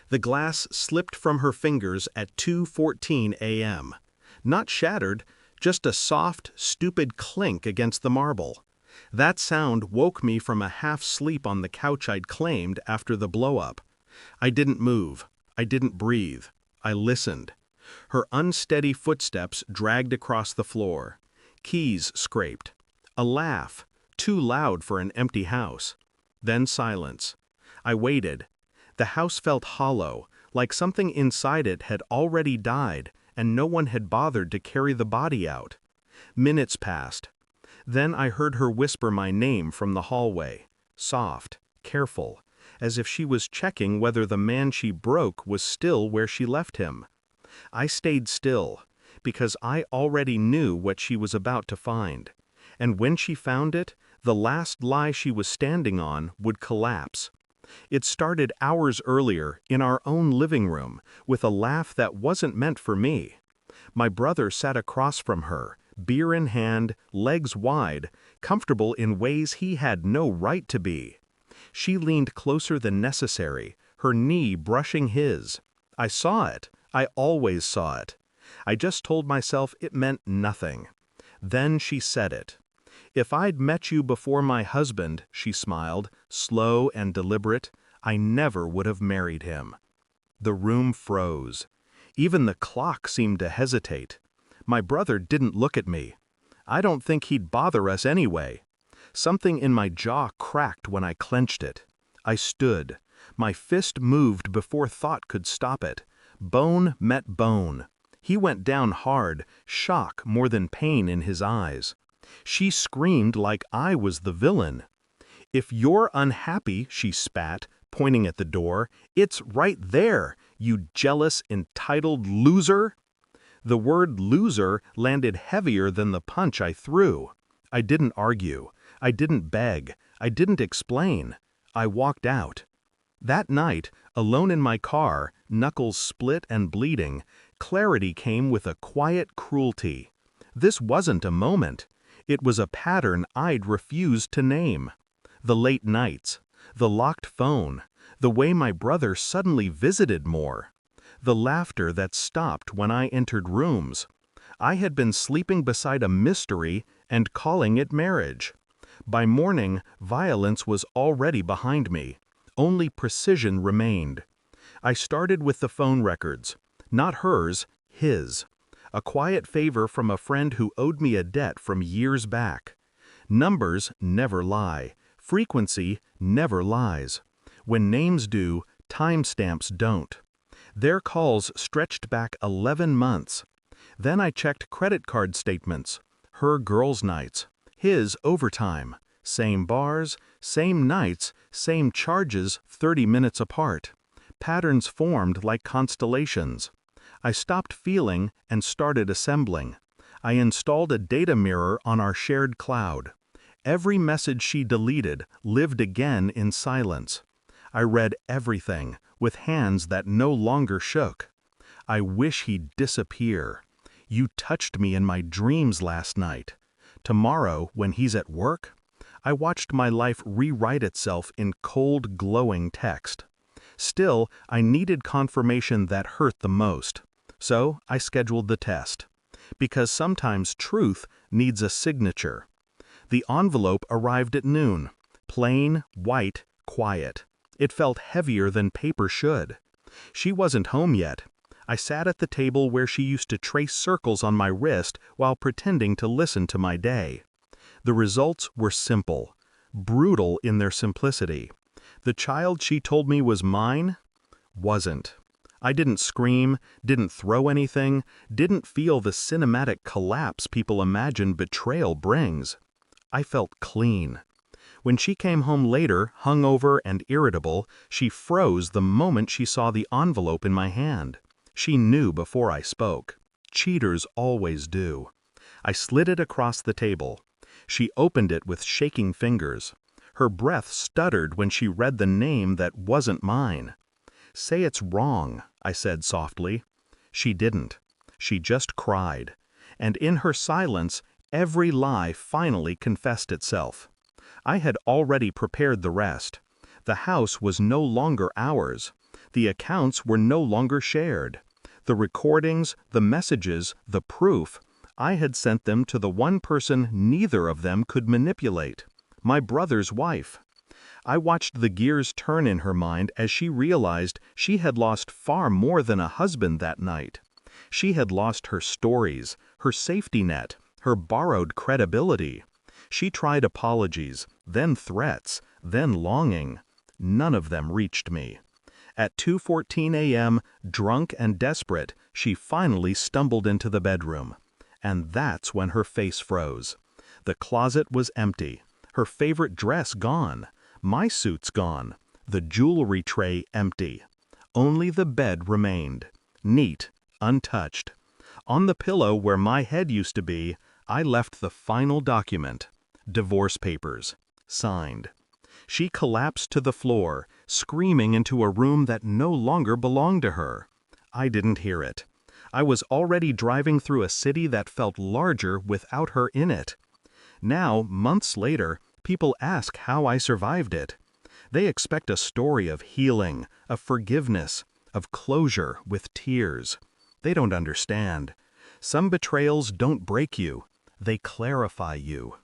The glass slipped from her fingers at 2:14 a.m. Not shattered, just a soft, stupid clink against the marble. That sound woke me from a half-sleep on the couch I'd claimed after the blow-up. I didn't move. I didn't breathe. I listened. Her unsteady footsteps dragged across the floor. Keys scraped. A laugh, too loud for an empty house. Then silence. I waited. The house felt hollow, like something inside it had already died and no one had bothered to carry the body out. Minutes passed. Then I heard her whisper my name from the hallway, soft, careful, as if she was checking whether the man she broke was still where she left him. I stayed still, because I already knew what she was about to find. And when she found it, the last lie she was standing on would collapse. It started hours earlier, in our own living room, with a laugh that wasn't meant for me. My brother sat across from her, beer in hand, legs wide, comfortable in ways he had no right to be. She leaned closer than necessary, her knee brushing his. I saw it. I always saw it. I just told myself it meant nothing. Then she said it. "If I'd met you before my husband," she smiled, slow and deliberate, "I never would have married him." The room froze. Even the clock seemed to hesitate. My brother didn't look at me. I don't think he'd bother us anyway. Something in my jaw cracked when I clenched it. I stood. My fist moved before thought could stop it. Bone met bone. He went down hard, shock more than pain in his eyes. She screamed like I was the villain. "If you're unhappy," she spat, pointing at the door, "it's right there, you jealous, entitled loser." The word loser landed heavier than the punch I threw. I didn't argue. I didn't beg. I didn't explain. I walked out. That night, alone in my car, knuckles split and bleeding, clarity came with a quiet cruelty. This wasn't a moment. It was a pattern I'd refused to name. The late nights, the locked phone, the way my brother suddenly visited more, the laughter that stopped when I entered rooms. I had been sleeping beside a mystery and calling it marriage. By morning, violence was already behind me. Only precision remained. I started with the phone records. Not hers, his. A quiet favor from a friend who owed me a debt from years back. Numbers never lie. Frequency never lies. When names do, timestamps don't. Their calls stretched back 11 months. Then I checked credit card statements. Her girls' nights. His overtime. Same bars, same nights, same charges 30 minutes apart. Patterns formed like constellations. I stopped feeling and started assembling. I installed a data mirror on our shared cloud. Every message she deleted lived again in silence. I read everything, with hands that no longer shook. I wish he'd disappear. You touched me in my dreams last night. Tomorrow, when he's at work, I watched my life rewrite itself in cold, glowing text. Still, I needed confirmation that hurt the most. So I scheduled the test. Because sometimes truth needs a signature. The envelope arrived at noon. Plain, white, quiet. It felt heavier than paper should. She wasn't home yet. I sat at the table where she used to trace circles on my wrist while pretending to listen to my day. The results were simple, brutal in their simplicity. The child she told me was mine wasn't. I didn't scream, didn't throw anything, didn't feel the cinematic collapse people imagine betrayal brings. I felt clean. When she came home later, hungover and irritable, she froze the moment she saw the envelope in my hand. She knew before I spoke. Cheaters always do. I slid it across the table. She opened it with shaking fingers. Her breath stuttered when she read the name that wasn't mine. "Say it's wrong," I said softly. She didn't. She just cried. And in her silence, every lie finally confessed itself. I had already prepared the rest. The house was no longer ours. The accounts were no longer shared. The recordings, the messages, the proof, I had sent them to the one person neither of them could manipulate, my brother's wife. I watched the gears turn in her mind as she realized she had lost far more than a husband that night. She had lost her stories, her safety net, her borrowed credibility. She tried apologies, then threats, then longing. None of them reached me. At 2:14 a.m., drunk and desperate, she finally stumbled into the bedroom. And that's when her face froze. The closet was empty, her favorite dress gone, my suits gone, the jewelry tray empty. Only the bed remained, neat, untouched. On the pillow where my head used to be, I left the final document, divorce papers, signed. She collapsed to the floor, screaming into a room that no longer belonged to her. I didn't hear it. I was already driving through a city that felt larger without her in it. Now, months later, people ask how I survived it. They expect a story of healing, of forgiveness, of closure with tears. They don't understand. Some betrayals don't break you, they clarify you.